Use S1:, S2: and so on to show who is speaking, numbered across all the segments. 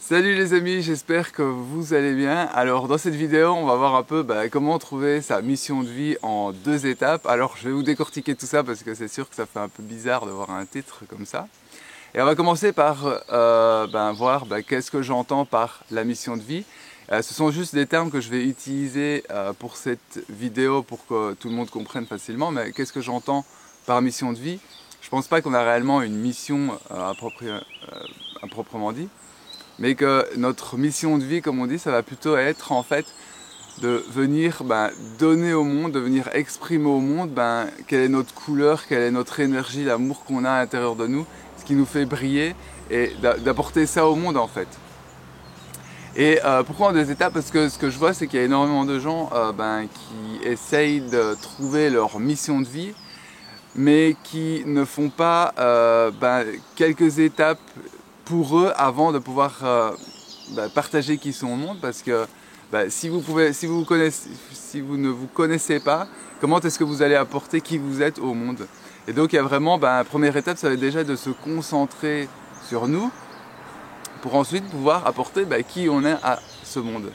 S1: Salut les amis, j'espère que vous allez bien. Alors dans cette vidéo, on va voir un peu comment trouver sa mission de vie en 2 étapes. Alors je vais vous décortiquer tout ça parce que c'est sûr que ça fait un peu bizarre de voir un titre comme ça. Et on va commencer par voir qu'est-ce que j'entends par la mission de vie. Ce sont juste des termes que je vais utiliser pour cette vidéo pour que tout le monde comprenne facilement. Mais qu'est-ce que j'entends par mission de vie? Je pense pas qu'on a réellement une mission à proprement dit. Mais que notre mission de vie, comme on dit, ça va plutôt être en fait de venir donner au monde, de venir exprimer au monde quelle est notre couleur, quelle est notre énergie, l'amour qu'on a à l'intérieur de nous, ce qui nous fait briller et d'apporter ça au monde en fait. Et pourquoi en 2 étapes? Parce que ce que je vois, c'est qu'il y a énormément de gens qui essayent de trouver leur mission de vie, mais qui ne font pas quelques étapes pour eux avant de pouvoir partager qui sont au monde, parce que si vous ne vous connaissez pas, comment est-ce que vous allez apporter qui vous êtes au monde? Et donc il y a vraiment, la première étape, ça va être déjà de se concentrer sur nous pour ensuite pouvoir apporter qui on est à ce monde.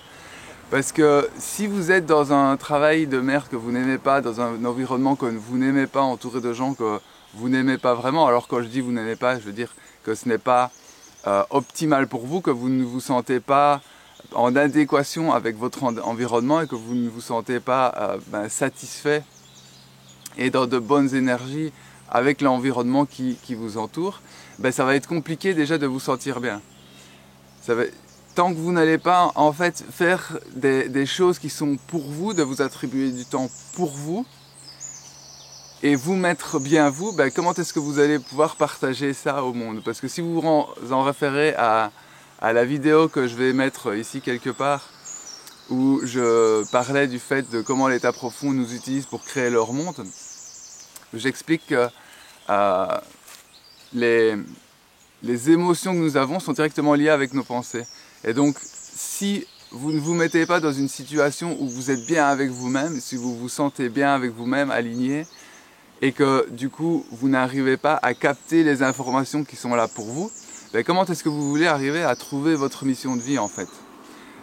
S1: Parce que si vous êtes dans un travail de merde que vous n'aimez pas, dans un environnement que vous n'aimez pas, entouré de gens que vous n'aimez pas vraiment, alors quand je dis vous n'aimez pas, je veux dire que ce n'est pas optimal pour vous, que vous ne vous sentez pas en adéquation avec votre environnement et que vous ne vous sentez pas satisfait et dans de bonnes énergies avec l'environnement qui vous entoure, ça va être compliqué déjà de vous sentir bien. Tant que vous n'allez pas en fait faire des choses qui sont pour vous, de vous attribuer du temps pour vous et vous mettre bien vous, comment est-ce que vous allez pouvoir partager ça au monde? Parce que si vous en référez à la vidéo que je vais mettre ici quelque part, où je parlais du fait de comment l'état profond nous utilise pour créer leur monde, j'explique que les émotions que nous avons sont directement liées avec nos pensées. Et donc, si vous ne vous mettez pas dans une situation où vous êtes bien avec vous-même, si vous vous sentez bien avec vous-même, aligné, et que du coup, vous n'arrivez pas à capter les informations qui sont là pour vous, comment est-ce que vous voulez arriver à trouver votre mission de vie en fait?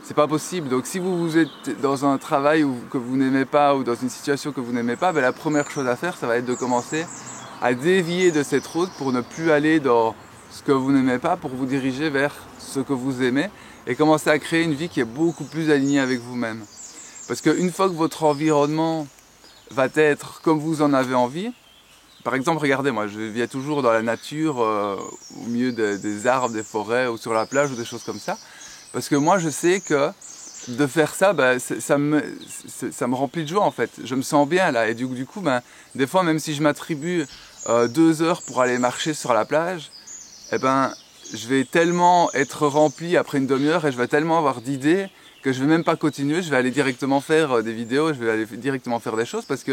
S1: C'est pas possible. Donc si vous êtes dans un travail que vous n'aimez pas ou dans une situation que vous n'aimez pas, la première chose à faire, ça va être de commencer à dévier de cette route pour ne plus aller dans ce que vous n'aimez pas, pour vous diriger vers ce que vous aimez et commencer à créer une vie qui est beaucoup plus alignée avec vous-même. Parce qu'une fois que votre environnement va être comme vous en avez envie, par exemple, regardez, moi je vis toujours dans la nature, au milieu des arbres, des forêts ou sur la plage ou des choses comme ça, parce que moi je sais que de faire ça, ça me remplit de joie en fait, je me sens bien là, et du coup, des fois même si je m'attribue 2 heures pour aller marcher sur la plage, je vais tellement être rempli après une demi-heure et je vais tellement avoir d'idées que je vais même pas continuer, je vais aller directement faire des vidéos, je vais aller directement faire des choses parce que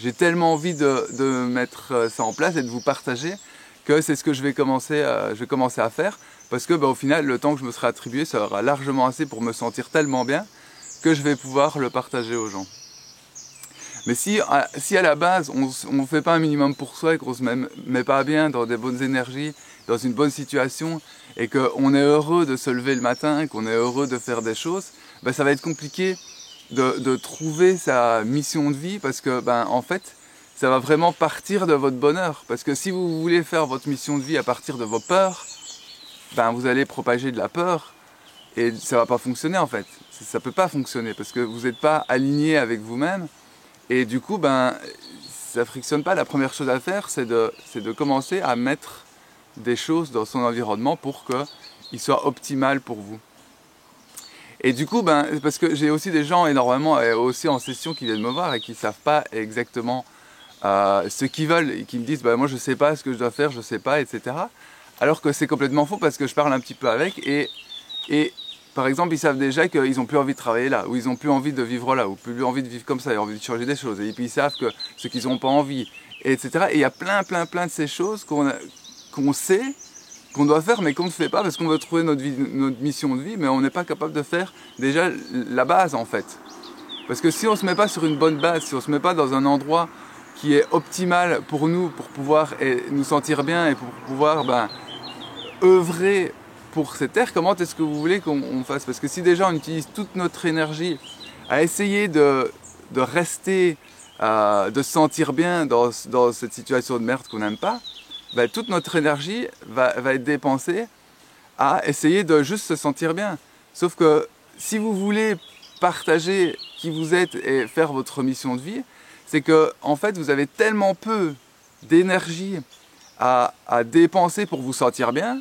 S1: j'ai tellement envie de mettre ça en place et de vous partager que c'est ce que je vais commencer à faire, parce que au final le temps que je me serai attribué sera largement assez pour me sentir tellement bien que je vais pouvoir le partager aux gens. Mais si à la base on ne fait pas un minimum pour soi et qu'on ne se met pas bien dans des bonnes énergies, dans une bonne situation, et qu'on est heureux de se lever le matin, qu'on est heureux de faire des choses, ça va être compliqué de trouver sa mission de vie, parce que en fait ça va vraiment partir de votre bonheur. Parce que si vous voulez faire votre mission de vie à partir de vos peurs, vous allez propager de la peur et ça va pas fonctionner en fait. Ça peut pas fonctionner parce que vous n'êtes pas aligné avec vous-même. Et du coup, ça frictionne pas. La première chose à faire, c'est de commencer à mettre des choses dans son environnement pour qu'il soit optimal pour vous. Et du coup, parce que j'ai aussi des gens énormément, aussi en session, qui viennent me voir et qui savent pas exactement ce qu'ils veulent et qui me disent, moi je sais pas ce que je dois faire, je sais pas, etc. Alors que c'est complètement faux parce que je parle un petit peu avec et par exemple, ils savent déjà qu'ils n'ont plus envie de travailler là, ou ils n'ont plus envie de vivre là, ou plus envie de vivre comme ça, ils ont envie de changer des choses. Et puis ils savent que ce qu'ils n'ont pas envie, etc. Et il y a plein de ces choses qu'on sait, qu'on doit faire, mais qu'on ne fait pas parce qu'on veut trouver notre mission de vie, mais on n'est pas capable de faire déjà la base en fait. Parce que si on ne se met pas sur une bonne base, si on ne se met pas dans un endroit qui est optimal pour nous, pour pouvoir nous sentir bien et pour pouvoir œuvrer pour cette terre, comment est-ce que vous voulez qu'on fasse? Parce que si déjà on utilise toute notre énergie à essayer de rester, de se sentir bien dans cette situation de merde qu'on n'aime pas, ben, toute notre énergie va être dépensée à essayer de juste se sentir bien. Sauf que si vous voulez partager qui vous êtes et faire votre mission de vie, c'est que en fait vous avez tellement peu d'énergie à dépenser pour vous sentir bien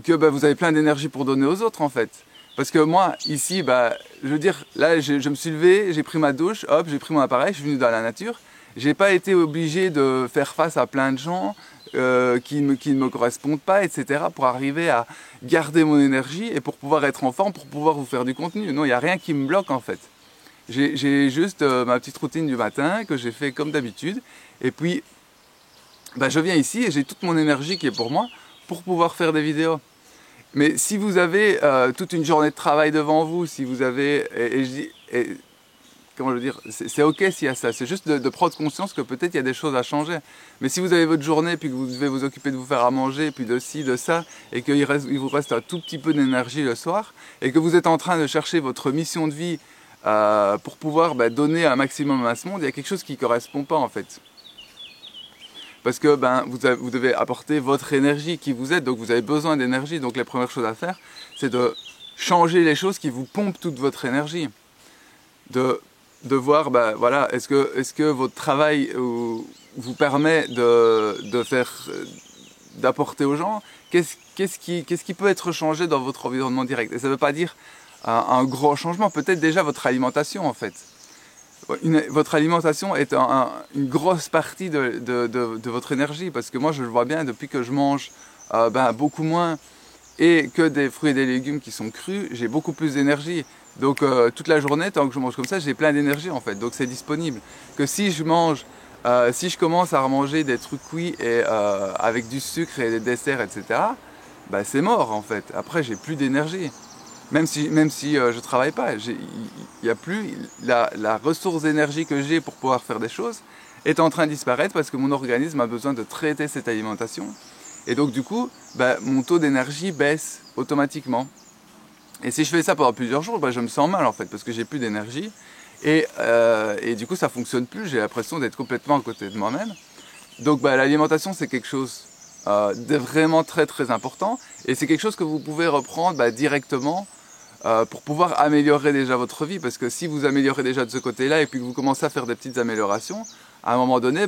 S1: que ben, vous avez plein d'énergie pour donner aux autres en fait. Parce que moi ici, ben, je veux dire, là je me suis levé, j'ai pris ma douche, hop, j'ai pris mon appareil, je suis venu dans la nature. J'ai pas été obligé de faire face à plein de gens qui ne me correspondent pas, etc. pour arriver à garder mon énergie et pour pouvoir être en forme, pour pouvoir vous faire du contenu. Non, il n'y a rien qui me bloque en fait. J'ai juste ma petite routine du matin que j'ai fait comme d'habitude. Et puis, ben, je viens ici et j'ai toute mon énergie qui est pour moi pour pouvoir faire des vidéos. Mais si vous avez toute une journée de travail devant vous, si vous avez... comment je veux dire, c'est ok s'il y a ça, c'est juste de prendre conscience que peut-être il y a des choses à changer. Mais si vous avez votre journée, puis que vous devez vous occuper de vous faire à manger, puis de ci, de ça, et qu'il vous reste un tout petit peu d'énergie le soir, et que vous êtes en train de chercher votre mission de vie pour pouvoir donner un maximum à ce monde, il y a quelque chose qui ne correspond pas en fait. Parce que vous devez apporter votre énergie qui vous êtes, donc vous avez besoin d'énergie. Donc la première chose à faire, c'est de changer les choses qui vous pompent toute votre énergie. De voir, voilà, est-ce que votre travail vous permet d'apporter aux gens? Qu'est-ce qui peut être changé dans votre environnement direct? Et ça ne veut pas dire un gros changement, peut-être déjà votre alimentation en fait. Votre alimentation est une grosse partie de votre énergie, parce que moi je le vois bien depuis que je mange beaucoup moins et que des fruits et des légumes qui sont crus, j'ai beaucoup plus d'énergie. Donc toute la journée, tant que je mange comme ça, j'ai plein d'énergie en fait, donc c'est disponible. Que si je commence à manger des trucs cuits et avec du sucre et des desserts, etc., c'est mort en fait. Après j'ai plus d'énergie. Même si je travaille pas, il n'y a plus la ressource d'énergie que j'ai pour pouvoir faire des choses est en train de disparaître parce que mon organisme a besoin de traiter cette alimentation. Et donc du coup, mon taux d'énergie baisse automatiquement. Et si je fais ça pendant plusieurs jours, je me sens mal en fait parce que j'ai plus d'énergie et du coup ça fonctionne plus. J'ai l'impression d'être complètement à côté de moi-même. Donc l'alimentation c'est quelque chose de vraiment très très important et c'est quelque chose que vous pouvez reprendre directement pour pouvoir améliorer déjà votre vie, parce que si vous améliorez déjà de ce côté-là et puis que vous commencez à faire des petites améliorations, à un moment donné,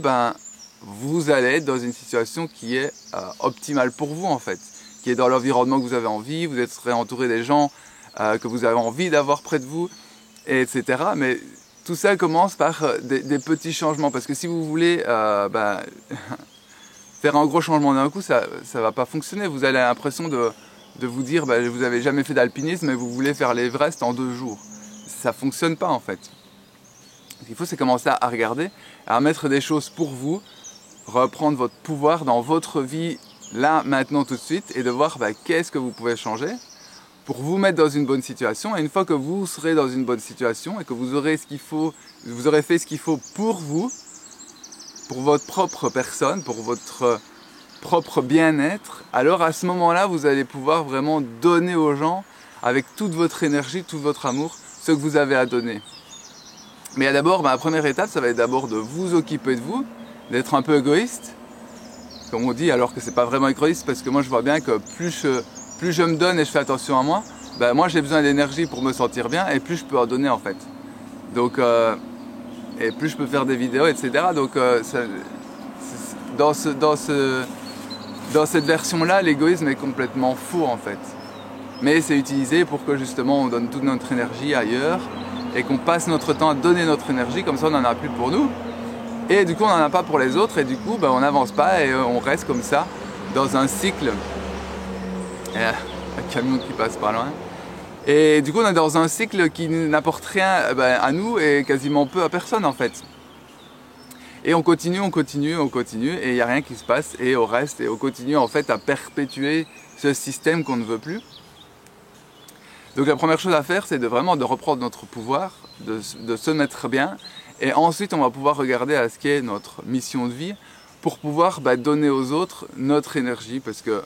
S1: vous allez être dans une situation qui est optimale pour vous en fait, qui est dans l'environnement que vous avez envie, vous serez entouré des gens que vous avez envie d'avoir près de vous, etc. Mais tout ça commence par des petits changements, parce que si vous voulez faire un gros changement d'un coup, ça ne va pas fonctionner. Vous avez l'impression de vous dire, vous n'avez jamais fait d'alpinisme et vous voulez faire l'Everest en 2 jours. Ça ne fonctionne pas en fait. Ce qu'il faut, c'est commencer à regarder, à mettre des choses pour vous, reprendre votre pouvoir dans votre vie, là, maintenant, tout de suite, et de voir qu'est-ce que vous pouvez changer pour vous mettre dans une bonne situation. Et une fois que vous serez dans une bonne situation et que vous aurez fait ce qu'il faut pour vous, pour votre propre personne, pour votre propre bien-être, alors à ce moment-là, vous allez pouvoir vraiment donner aux gens, avec toute votre énergie, tout votre amour, ce que vous avez à donner. Mais d'abord, la première étape, ça va être d'abord de vous occuper de vous, d'être un peu égoïste, comme on dit, alors que c'est pas vraiment égoïste, parce que moi je vois bien que plus je me donne et je fais attention à moi, moi j'ai besoin d'énergie pour me sentir bien, et plus je peux en donner en fait. Donc, et plus je peux faire des vidéos, etc. Donc, dans cette version-là, l'égoïsme est complètement faux en fait. Mais c'est utilisé pour que justement on donne toute notre énergie ailleurs et qu'on passe notre temps à donner notre énergie, comme ça on n'en a plus pour nous. Et du coup on n'en a pas pour les autres et du coup on n'avance pas et on reste comme ça dans un cycle. Un camion qui passe pas loin. Et du coup on est dans un cycle qui n'apporte rien à nous et quasiment peu à personne en fait. Et on continue, et il n'y a rien qui se passe, et on reste, et on continue en fait à perpétuer ce système qu'on ne veut plus. Donc la première chose à faire, c'est vraiment de reprendre notre pouvoir, de se mettre bien, et ensuite on va pouvoir regarder à ce qu'est notre mission de vie, pour pouvoir donner aux autres notre énergie, parce que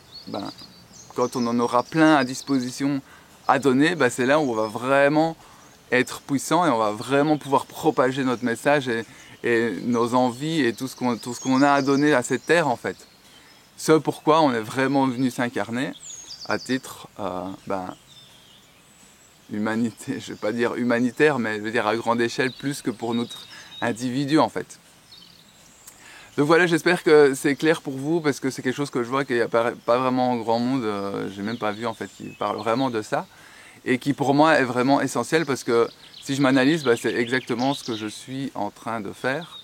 S1: quand on en aura plein à disposition à donner, bah, c'est là où on va vraiment être puissant et on va vraiment pouvoir propager notre message et nos envies et tout ce qu'on a à donner à cette terre en fait. Ce pourquoi on est vraiment venu s'incarner à titre humanité, je ne vais pas dire humanitaire, mais je veux dire à grande échelle plus que pour notre individu en fait. Donc voilà, j'espère que c'est clair pour vous parce que c'est quelque chose que je vois qu'il n'y a pas vraiment grand monde, j'ai même pas vu en fait qui parle vraiment de ça et qui pour moi est vraiment essentiel parce que si je m'analyse, bah, c'est exactement ce que je suis en train de faire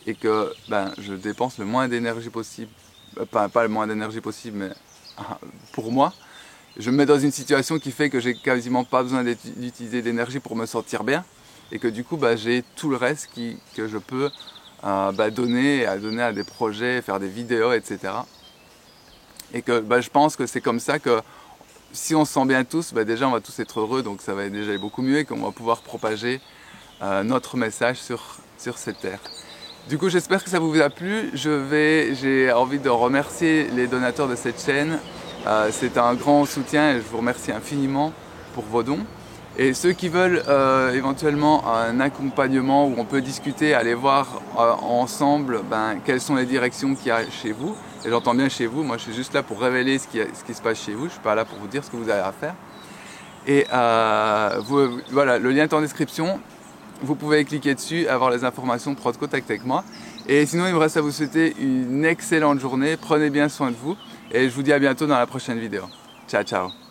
S1: et que je dépense le moins d'énergie possible, pas le moins d'énergie possible, mais pour moi. Je me mets dans une situation qui fait que j'ai quasiment pas besoin d'utiliser d'énergie pour me sentir bien et que du coup j'ai tout le reste que je peux donner à des projets, faire des vidéos, etc. Et que je pense que c'est comme ça que si on se sent bien tous, déjà on va tous être heureux, donc ça va déjà aller beaucoup mieux et qu'on va pouvoir propager notre message sur cette terre. Du coup j'espère que ça vous a plu, j'ai envie de remercier les donateurs de cette chaîne. C'est un grand soutien et je vous remercie infiniment pour vos dons. Et ceux qui veulent éventuellement un accompagnement où on peut discuter, aller voir ensemble quelles sont les directions qu'il y a chez vous. Et j'entends bien chez vous, moi je suis juste là pour révéler ce qui se passe chez vous, je ne suis pas là pour vous dire ce que vous avez à faire. Et voilà, le lien est en description, vous pouvez cliquer dessus, avoir les informations, prendre contact avec moi. Et sinon il me reste à vous souhaiter une excellente journée, prenez bien soin de vous. Et je vous dis à bientôt dans la prochaine vidéo. Ciao, ciao.